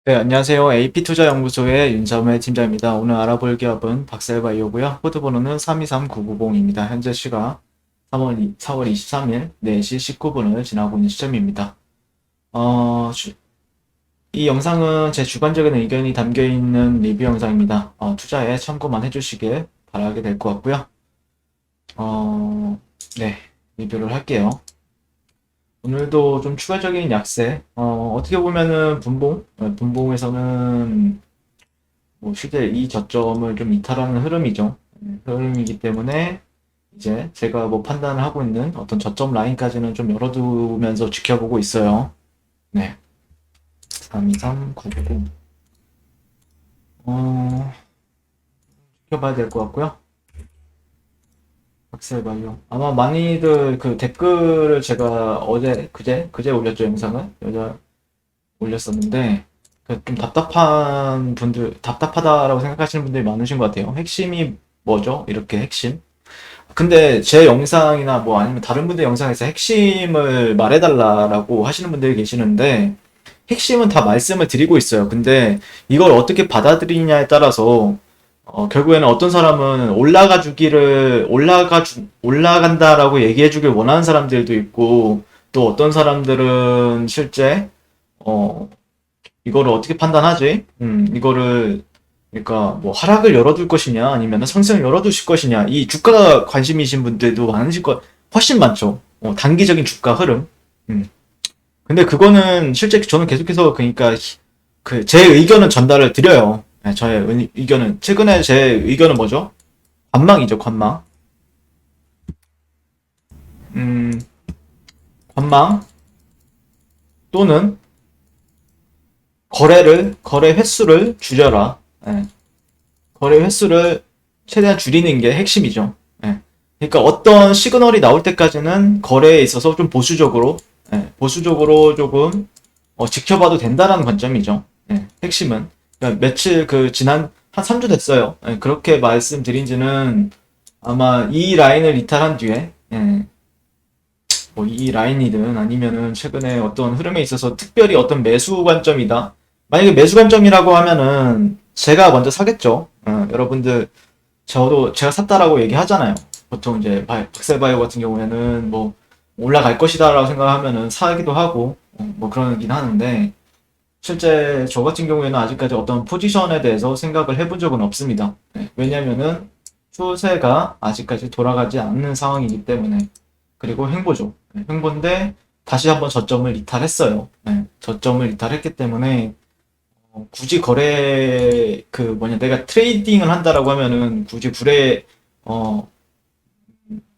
네, 안녕하세요. AP투자연구소의 윤삼회 팀장입니다. 오늘 알아볼 기업은 박셀바이오고요. 코드번호는 323990입니다. 현재 시각 4월 23일 4시 19분을 지나고 있는 시점입니다. 이 영상은 제 주관적인 의견이 담겨있는 리뷰 영상입니다. 투자에 참고만 해주시길 바라게 될 것 같고요. 네, 리뷰를 할게요. 오늘도 좀 추가적인 약세, 어떻게 보면은 분봉에서는 뭐 실제 이 저점을 좀 이탈하는 흐름이죠. 흐름이기 때문에 이제 제가 뭐 판단을 하고 있는 어떤 저점 라인까지는 좀 열어두면서 지켜보고 있어요. 네. 323990. 어, 지켜봐야 될 것 같고요. 박셀바이오. 아마 많이들 그 댓글을 제가 그제 올렸죠, 영상을. 올렸었는데, 그 좀 답답하다라고 생각하시는 분들이 많으신 것 같아요. 핵심이 뭐죠? 이렇게 핵심? 근데 제 영상이나 뭐 아니면 다른 분들 영상에서 핵심을 말해달라고 하시는 분들이 계시는데, 핵심은 다 말씀을 드리고 있어요. 근데 이걸 어떻게 받아들이냐에 따라서, 결국에는 어떤 사람은 올라간다라고 얘기해주길 원하는 사람들도 있고, 또 어떤 사람들은 실제, 어, 이거를 어떻게 판단하지? 그러니까 뭐 하락을 열어둘 것이냐, 아니면 상승을 열어두실 것이냐, 이 주가 관심이신 분들도 훨씬 많죠. 단기적인 주가 흐름. 음. 근데 그거는 실제 저는 계속해서 그러니까 제 의견은 전달을 드려요. 네, 저의 의견은 최근에 제 의견은 뭐죠? 관망이죠, 관망. 음, 관망 또는 거래 횟수를 줄여라. 예. 거래 횟수를 최대한 줄이는 게 핵심이죠. 예. 그러니까 어떤 시그널이 나올 때까지는 거래에 있어서 좀 보수적으로 조금 지켜봐도 된다라는 관점이죠. 예. 핵심은 그러니까 며칠 지난 한 3주 됐어요. 예. 그렇게 말씀드린 지는 아마 이 라인을 이탈한 뒤에 뭐 이 라인이든 아니면은 최근에 어떤 흐름에 있어서 특별히 어떤 매수 관점이다. 만약에 매수 관점이라고 하면은 제가 먼저 사겠죠. 여러분들 저도 제가 샀다라고 얘기하잖아요. 보통 이제 박셀바이오 같은 경우에는 뭐 올라갈 것이다라고 생각하면은 사기도 하고 뭐 그러긴 하는데 실제 저 같은 경우에는 아직까지 어떤 포지션에 대해서 생각을 해본 적은 없습니다. 왜냐면은 추세가 아직까지 돌아가지 않는 상황이기 때문에 그리고 횡보죠. 횡보인데 다시 한번 저점을 이탈했어요. 저점을 이탈했기 때문에 굳이 내가 트레이딩을 한다라고 하면은 어,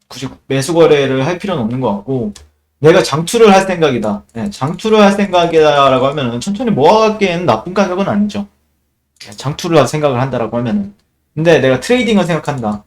굳이 매수 거래를 할 필요는 없는 것 같고, 내가 장투를 할 생각이다. 장투를 할 생각이다라고 하면은 천천히 모아가기에는 나쁜 가격은 아니죠. 장투를 할 생각을 한다라고 하면은. 근데 내가 트레이딩을 생각한다.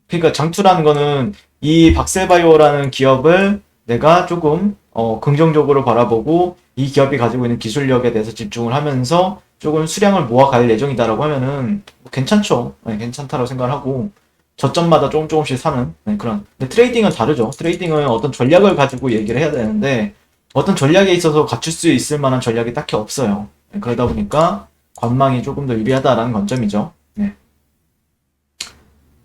그러니까 장투라는 거는 이 박셀바이오라는 기업을 내가 조금 긍정적으로 바라보고 이 기업이 가지고 있는 기술력에 대해서 집중을 하면서 조금 수량을 모아갈 예정이다라고 하면은 괜찮죠. 괜찮다라고 생각을 하고 저점마다 조금씩 사는 그런. 근데 트레이딩은 다르죠. 트레이딩은 어떤 전략을 가지고 얘기를 해야 되는데 어떤 전략에 있어서 갖출 수 있을 만한 전략이 딱히 없어요. 그러다 보니까 관망이 조금 더 유리하다라는 관점이죠. 네.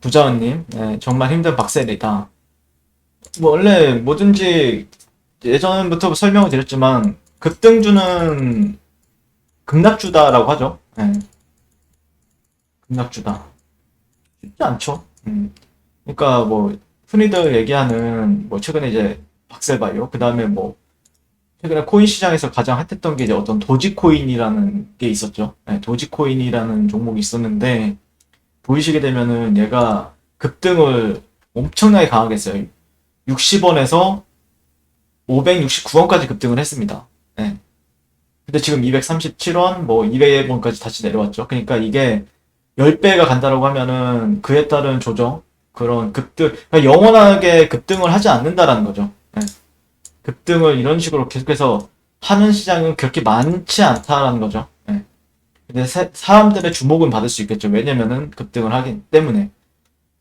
부자원님, 정말 힘든 박셀이다. 뭐 원래 뭐든지 예전부터 설명을 드렸지만 급등주는 급락주다라고 하죠. 급락주다. 쉽지 않죠. 그러니까 뭐 흔히들 얘기하는 뭐 최근에 이제 박셀바이오, 그 다음에 뭐 최근에 코인 시장에서 가장 핫했던 게 이제 어떤 도지코인이라는 게 있었죠. 도지코인이라는 종목이 있었는데 보이시게 되면은 얘가 급등을 엄청나게 강하게 했어요. 60원에서 569원까지 급등을 했습니다. 네. 근데 지금 237원, 뭐 200원까지 다시 내려왔죠. 그러니까 이게 10배가 간다라고 하면은 그에 따른 조정, 그런 급등, 그러니까 영원하게 급등을 하지 않는다라는 거죠. 네. 급등을 이런 식으로 계속해서 하는 시장은 그렇게 많지 않다라는 거죠. 네. 근데 사람들의 주목은 받을 수 있겠죠. 왜냐면은 급등을 하기 때문에.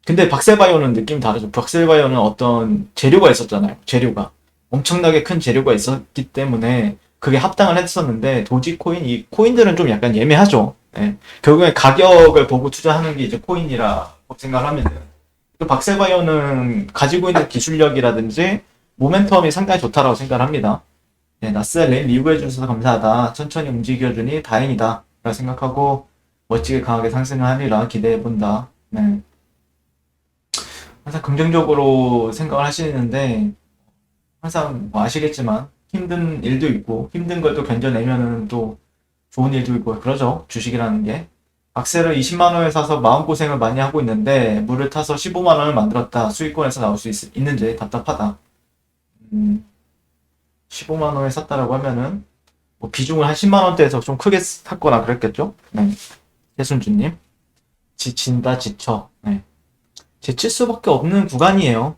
근데 박셀바이오는 느낌이 다르죠. 박셀바이오는 어떤 재료가 있었잖아요. 재료가. 엄청나게 큰 재료가 있었기 때문에 그게 합당을 했었는데 도지코인 이 코인들은 좀 약간 예매하죠. 예. 결국에 가격을 보고 투자하는 게 이제 코인이라 생각을 하면은 또 박셀바이오는 가지고 있는 기술력이라든지 모멘텀이 상당히 좋다라고 생각을 합니다. 네, 나스레인 리뷰해주셔서 감사하다. 천천히 움직여주니 다행이다. 라고 생각하고 멋지게 강하게 상승을 하리라 기대해본다. 네. 항상 긍정적으로 생각을 하시는데 항상 뭐 아시겠지만 힘든 일도 있고 힘든 걸 또 견뎌내면은 또 좋은 일도 있고 그러죠. 주식이라는 게. 악셀을 20만 원에 사서 마음고생을 많이 하고 있는데 물을 타서 15만 원을 만들었다. 수익권에서 나올 수 있는지 답답하다. 15만 원에 샀다라고 하면은 뭐 비중을 한 10만 원대에서 좀 크게 샀거나 그랬겠죠? 네. 해순주님. 지친다, 지쳐. 네. 지칠 수밖에 없는 구간이에요.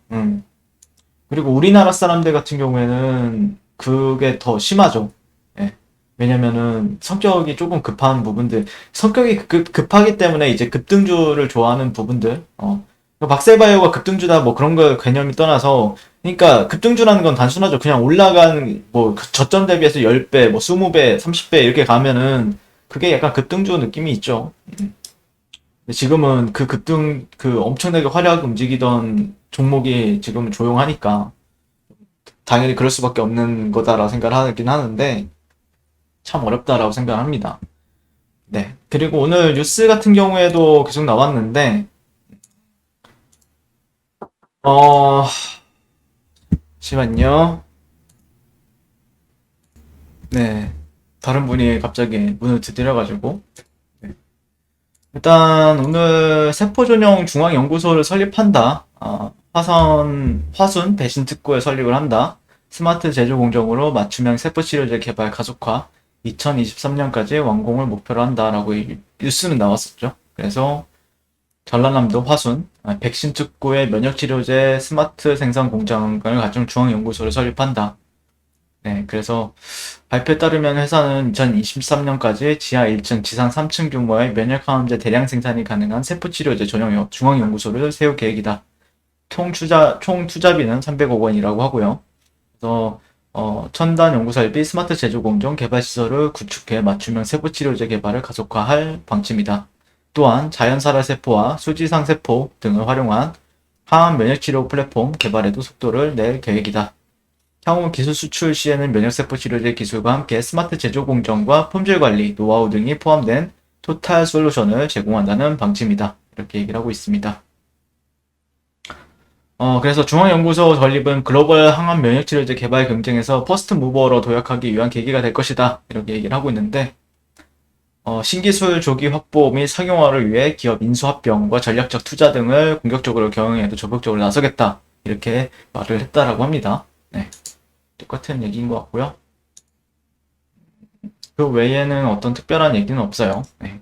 그리고 우리나라 사람들 같은 경우에는 그게 더 심하죠. 예. 왜냐면은 성격이 조금 급한 부분들, 성격이 급하기 때문에 이제 급등주를 좋아하는 부분들, 박셀바이오가 급등주다 뭐 그런 거 개념이 떠나서, 그러니까 급등주라는 건 단순하죠. 그냥 올라간 뭐 저점 대비해서 10배, 뭐 20배, 30배 이렇게 가면은 그게 약간 급등주 느낌이 있죠. 근데 지금은 그 급등, 그 엄청나게 화려하게 움직이던 종목이 지금은 조용하니까 당연히 그럴 수밖에 없는 거다라고 생각을 하긴 하는데 참 어렵다라고 생각을 합니다. 네. 그리고 오늘 뉴스 같은 경우에도 계속 나왔는데, 어, 잠시만요. 네. 다른 분이 갑자기 문을 두드려가지고. 네. 일단 오늘 세포전용 중앙연구소를 설립한다. 화순 배신 특구에 설립을 한다. 스마트 제조 공정으로 맞춤형 세포치료제 개발 가속화 2023년까지 완공을 목표로 한다라고 뉴스는 나왔었죠. 그래서 전라남도 화순 백신 특구의 면역치료제 스마트 생산 공장을 가진 중앙연구소를 설립한다. 네, 그래서 발표에 따르면 회사는 2023년까지 지하 1층, 지상 3층 규모의 면역항암제 대량 생산이 가능한 세포치료제 전용 중앙연구소를 세울 계획이다. 총 투자비는 300억 원이라고 하고요. 그래서 첨단 연구 설비, 스마트 제조 공정, 개발 시설을 구축해 맞춤형 세포 치료제 개발을 가속화할 방침이다. 또한 자연살아 세포와 수지상 세포 등을 활용한 항암 면역 치료 플랫폼 개발에도 속도를 낼 계획이다. 향후 기술 수출 시에는 면역세포 치료제 기술과 함께 스마트 제조 공정과 품질 관리, 노하우 등이 포함된 토탈 솔루션을 제공한다는 방침이다. 이렇게 얘기를 하고 있습니다. 그래서 중앙연구소 설립은 글로벌 항암 면역치료제 개발 경쟁에서 퍼스트 무버로 도약하기 위한 계기가 될 것이다. 이렇게 얘기를 하고 있는데, 신기술 조기 확보 및 상용화를 위해 기업 인수합병과 전략적 투자 등을 공격적으로 경영에도 적극적으로 나서겠다. 이렇게 말을 했다라고 합니다. 네. 똑같은 얘기인 것 같고요. 그 외에는 어떤 특별한 얘기는 없어요. 네.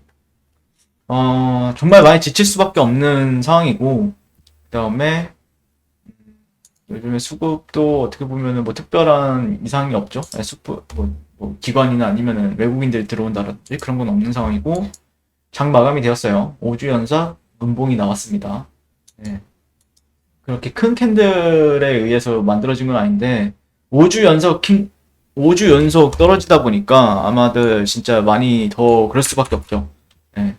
정말 많이 지칠 수밖에 없는 상황이고, 그 다음에, 요즘에 수급도 어떻게 보면은 뭐 특별한 이상이 없죠. 네, 뭐 기관이나 아니면은 외국인들이 들어온다든지 그런 건 없는 상황이고, 장 마감이 되었어요. 5주 연속 음봉이 나왔습니다. 네. 그렇게 큰 캔들에 의해서 만들어진 건 아닌데, 5주 연속 5주 연속 떨어지다 보니까 아마들 진짜 많이 더 그럴 수밖에 없죠. 네.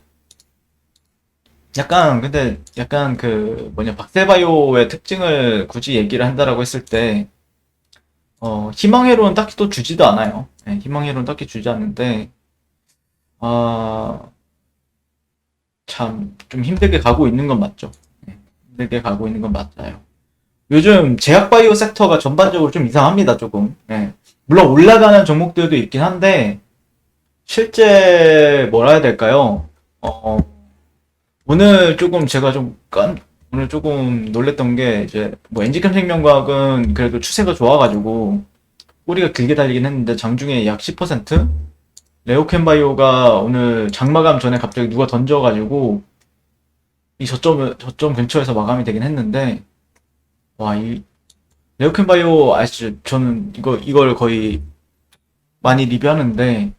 근데 약간 박세바이오의 특징을 굳이 얘기를 한다라고 했을 때, 희망회로는 딱히 또 주지도 않아요. 네, 희망회로는 딱히 주지 않는데, 아, 참, 좀 힘들게 가고 있는 건 맞죠. 네, 힘들게 가고 있는 건 맞아요. 요즘 제약바이오 섹터가 전반적으로 좀 이상합니다, 조금. 네. 물론 올라가는 종목들도 있긴 한데, 실제, 뭐라 해야 될까요? 어, 오늘 조금 제가 오늘 조금 놀랬던 게, 이제, 뭐, 엔지캠 생명과학은 그래도 추세가 좋아가지고, 꼬리가 길게 달리긴 했는데, 장중에 약 10%? 레오캠 바이오가 오늘 장마감 전에 갑자기 누가 던져가지고, 이 저점 근처에서 마감이 되긴 했는데, 와, 레오캠 바이오 아시죠? 저는 이걸 거의 많이 리뷰하는데,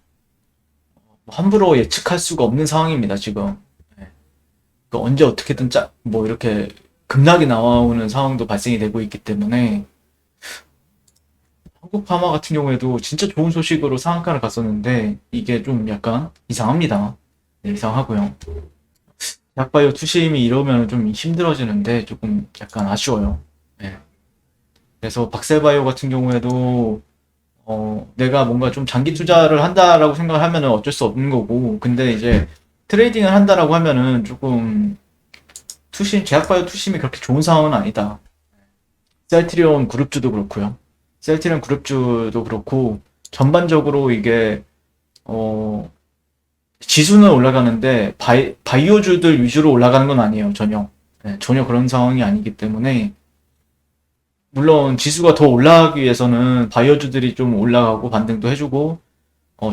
함부로 예측할 수가 없는 상황입니다, 지금. 언제 어떻게든 뭐 이렇게 급락이 나오는 상황도 발생이 되고 있기 때문에 호그파마 같은 경우에도 진짜 좋은 소식으로 상한가를 갔었는데 이게 좀 약간 이상합니다. 네, 이상하고요. 약바이오 투심이 이러면 좀 힘들어지는데 조금 약간 아쉬워요. 네. 그래서 박셀바이오 같은 경우에도 내가 뭔가 좀 장기 투자를 한다라고 생각을 하면은 어쩔 수 없는 거고, 근데 이제 트레이딩을 한다라고 하면은 조금 제약바이오 투심이 그렇게 좋은 상황은 아니다. 셀트리온 그룹주도 그렇고요. 셀트리온 그룹주도 그렇고, 전반적으로 이게, 어, 지수는 올라가는데, 바이오주들 위주로 올라가는 건 아니에요, 전혀. 네, 전혀 그런 상황이 아니기 때문에, 물론 지수가 더 올라가기 위해서는 바이오주들이 좀 올라가고 반등도 해주고,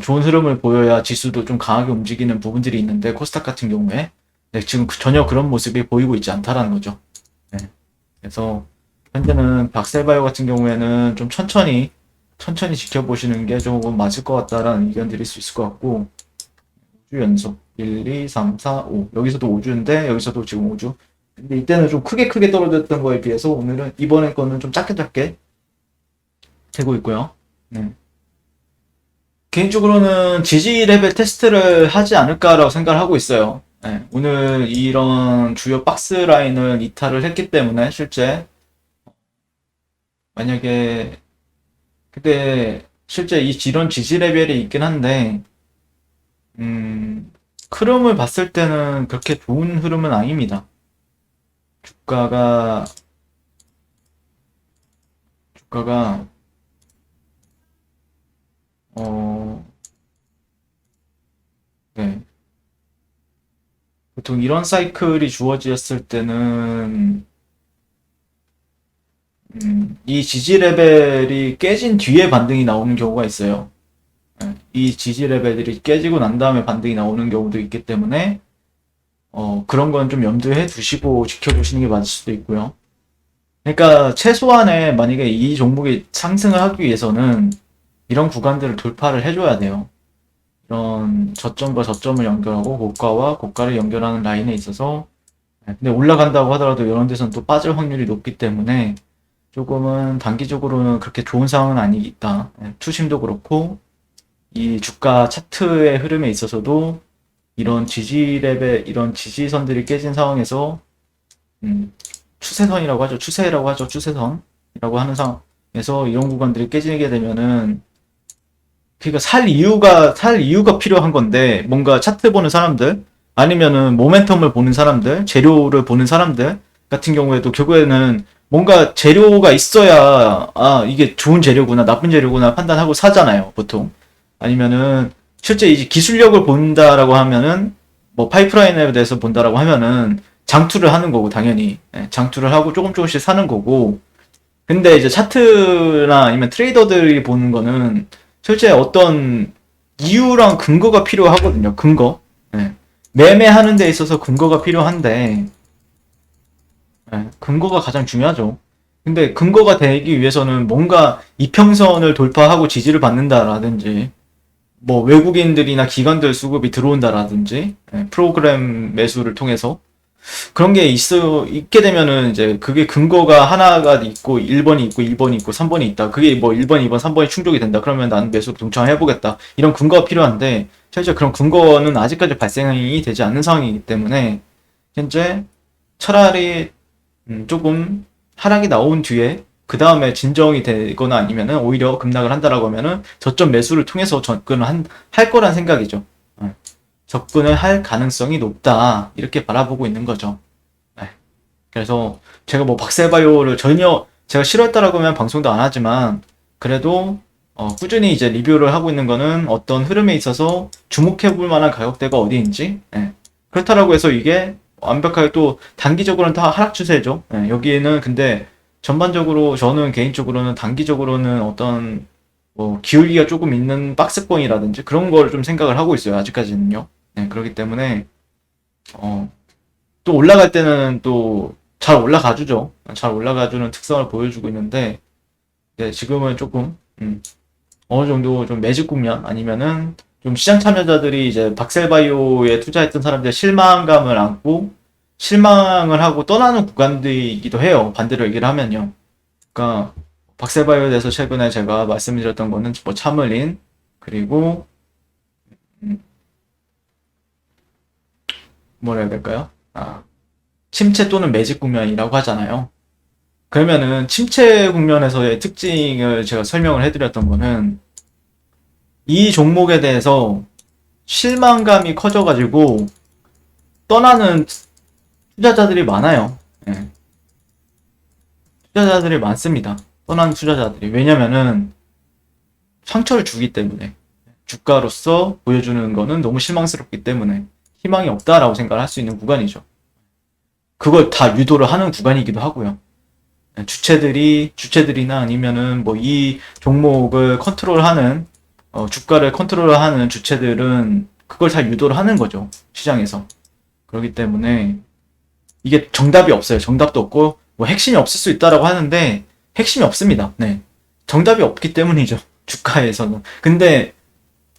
좋은 흐름을 보여야 지수도 좀 강하게 움직이는 부분들이 있는데, 코스닥 같은 경우에, 네, 지금 전혀 그런 모습이 보이고 있지 않다라는 거죠. 네. 그래서, 현재는 박셀바이오 같은 경우에는 좀 천천히 지켜보시는 게 조금 맞을 것 같다라는 의견 드릴 수 있을 것 같고, 5주 연속. 1, 2, 3, 4, 5. 여기서도 5주인데, 여기서도 지금 5주. 근데 이때는 좀 크게 떨어졌던 거에 비해서 오늘은, 이번에 거는 좀 작게 되고 있고요. 네. 개인적으로는 지지 레벨 테스트를 하지 않을까라고 생각을 하고 있어요. 네. 오늘 이런 주요 박스 라인을 이탈을 했기 때문에 실제 만약에 근데 실제 이런 지지 레벨이 있긴 한데 흐름을 봤을 때는 그렇게 좋은 흐름은 아닙니다. 주가가 주가가 어 네. 보통 이런 사이클이 주어졌을 때는 이 지지 레벨이 깨진 뒤에 반등이 나오는 경우가 있어요. 예, 이 지지 레벨들이 깨지고 난 다음에 반등이 나오는 경우도 있기 때문에 그런 건 좀 염두에 두시고 지켜보시는 게 맞을 수도 있고요. 그러니까 최소한의 만약에 이 종목이 상승을 하기 위해서는 이런 구간들을 돌파를 해줘야 돼요. 이런 저점과 저점을 연결하고 고가와 고가를 연결하는 라인에 있어서 근데 올라간다고 하더라도 이런 데서는 또 빠질 확률이 높기 때문에 조금은 단기적으로는 그렇게 좋은 상황은 아니겠다. 투심도 그렇고 이 주가 차트의 흐름에 있어서도 이런 지지 레벨, 이런 지지선들이 깨진 상황에서 추세선이라고 하죠. 추세라고 하죠. 추세선이라고 하는 상황에서 이런 구간들이 깨지게 되면은 그러니까 살 이유가 필요한 건데 뭔가 차트 보는 사람들 아니면은 모멘텀을 보는 사람들, 재료를 보는 사람들 같은 경우에도 결국에는 뭔가 재료가 있어야 이게 좋은 재료구나 나쁜 재료구나 판단하고 사잖아요 보통. 아니면은 실제 이제 기술력을 본다라고 하면은 뭐 파이프라인에 대해서 본다라고 하면은 장투를 하는 거고 당연히 장투를 하고 조금씩 사는 거고. 근데 이제 차트나 아니면 트레이더들이 보는 거는 실제 어떤 이유랑 근거가 필요하거든요. 근거. 예. 매매하는 데 있어서 근거가 필요한데 근거가 가장 중요하죠. 근데 근거가 되기 위해서는 뭔가 이평선을 돌파하고 지지를 받는다라든지 뭐 외국인들이나 기관들 수급이 들어온다라든지 프로그램 매수를 통해서 그런 게 있게 되면은 이제 그게 근거가 하나가 있고 1번이 있고 2번이 있고 3번이 있다. 그게 뭐 1번, 2번, 3번이 충족이 된다. 그러면 나는 매수로 동참해보겠다. 이런 근거가 필요한데 실제 그런 근거는 아직까지 발생이 되지 않는 상황이기 때문에 현재 차라리 조금 하락이 나온 뒤에 그 다음에 진정이 되거나 아니면은 오히려 급락을 한다라고 하면은 저점 매수를 통해서 접근을 할 거란 생각이죠. 접근을 할 가능성이 높다 이렇게 바라보고 있는 거죠. 네. 그래서 제가 뭐 박셀바이오를 전혀 제가 싫어했다라고 하면 방송도 안 하지만 그래도 꾸준히 이제 리뷰를 하고 있는 거는 어떤 흐름에 있어서 주목해 볼 만한 가격대가 어디인지 그렇다라고 해서 이게 완벽하게 또 단기적으로는 다 하락 추세죠. 여기에는 근데 전반적으로 저는 개인적으로는 단기적으로는 어떤 뭐 기울기가 조금 있는 박스권이라든지 그런 걸 좀 생각을 하고 있어요. 아직까지는요. 그렇기 때문에 또 올라갈 때는 또 잘 올라가주죠. 잘 올라가주는 특성을 보여주고 있는데 지금은 조금 어느 정도 좀 매집 국면 아니면은 좀 시장 참여자들이 이제 박셀바이오에 투자했던 사람들 실망감을 안고 실망을 하고 떠나는 구간들이기도 해요. 반대로 얘기를 하면요. 그러니까 박세바이오에 대해서 최근에 제가 말씀드렸던 거는 뭐 차물린, 그리고 뭐라 해야 될까요? 침체 또는 매집 국면이라고 하잖아요. 그러면은 침체 국면에서의 특징을 제가 설명을 해드렸던 거는 이 종목에 대해서 실망감이 커져가지고 떠나는 투자자들이 많아요. 예. 투자자들이 많습니다. 떠나는 투자자들이. 왜냐면은 상처를 주기 때문에. 주가로서 보여주는 거는 너무 실망스럽기 때문에 희망이 없다라고 생각을 할 수 있는 구간이죠. 그걸 다 유도를 하는 구간이기도 하고요. 주체들이나 아니면은 뭐 이 종목을 컨트롤하는, 주가를 컨트롤하는 주체들은 그걸 다 유도를 하는 거죠. 시장에서. 그렇기 때문에 이게 정답이 없어요. 정답도 없고, 뭐 핵심이 없을 수 있다라고 하는데, 핵심이 없습니다. 네. 정답이 없기 때문이죠. 주가에서는. 근데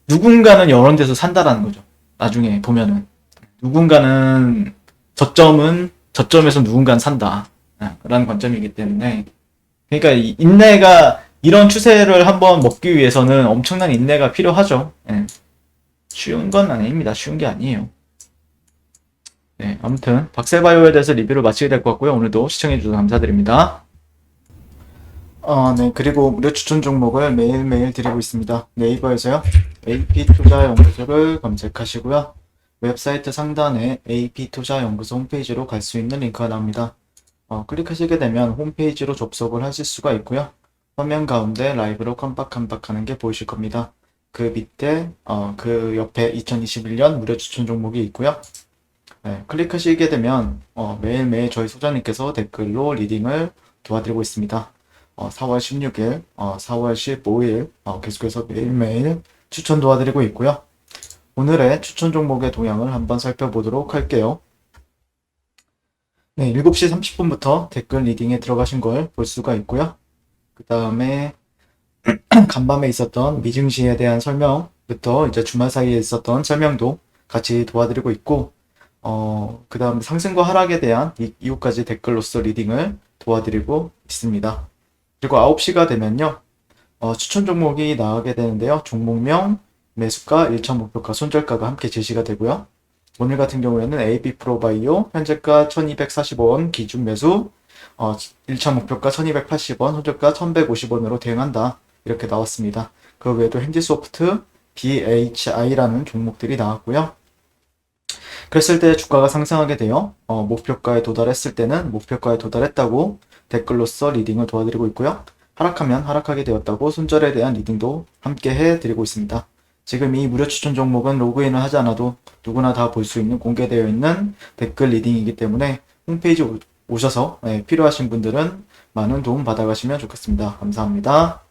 누군가는 이런 데서 산다라는 거죠. 나중에 보면은. 누군가는, 저점에서 누군가는 산다. 라는 관점이기 때문에. 그러니까 이 인내가, 이런 추세를 한번 먹기 위해서는 엄청난 인내가 필요하죠. 예. 쉬운 건 아닙니다. 쉬운 게 아니에요. 네, 아무튼 박셀바이오에 대해서 리뷰를 마치게 될 것 같고요. 오늘도 시청해주셔서 감사드립니다. 네, 그리고 무료 추천 종목을 매일매일 드리고 있습니다. 네이버에서요, AP투자연구소를 검색하시고요. 웹사이트 상단에 AP투자연구소 홈페이지로 갈 수 있는 링크가 나옵니다. 클릭하시게 되면 홈페이지로 접속을 하실 수가 있고요. 화면 가운데 라이브로 깜빡깜빡하는 게 보이실 겁니다. 그 밑에, 그 옆에 2021년 무료 추천 종목이 있고요. 네, 클릭하시게 되면 매일매일 저희 소장님께서 댓글로 리딩을 도와드리고 있습니다. 4월 16일, 4월 15일 계속해서 매일매일 추천 도와드리고 있고요. 오늘의 추천 종목의 동향을 한번 살펴보도록 할게요. 네, 7시 30분부터 댓글 리딩에 들어가신 걸 볼 수가 있고요. 그 다음에 간밤에 있었던 미증시에 대한 설명부터 이제 주말 사이에 있었던 설명도 같이 도와드리고 있고, 그 다음 상승과 하락에 대한 이후까지 댓글로서 리딩을 도와드리고 있습니다. 그리고 9시가 되면요, 추천 종목이 나가게 되는데요. 종목명, 매수가, 1차 목표가, 손절가가 함께 제시가 되고요. 오늘 같은 경우에는 AB프로바이오, 현재가 1240원 기준 매수, 1차 목표가 1280원, 손절가 1150원으로 대응한다. 이렇게 나왔습니다. 그 외에도 핸디소프트, BHI라는 종목들이 나왔고요. 그랬을 때 주가가 상승하게 되어 목표가에 도달했을 때는 목표가에 도달했다고 댓글로서 리딩을 도와드리고 있고요. 하락하면 하락하게 되었다고 손절에 대한 리딩도 함께 해드리고 있습니다. 지금 이 무료 추천 종목은 로그인을 하지 않아도 누구나 다 볼 수 있는 공개되어 있는 댓글 리딩이기 때문에 홈페이지 오셔서 필요하신 분들은 많은 도움 받아가시면 좋겠습니다. 감사합니다.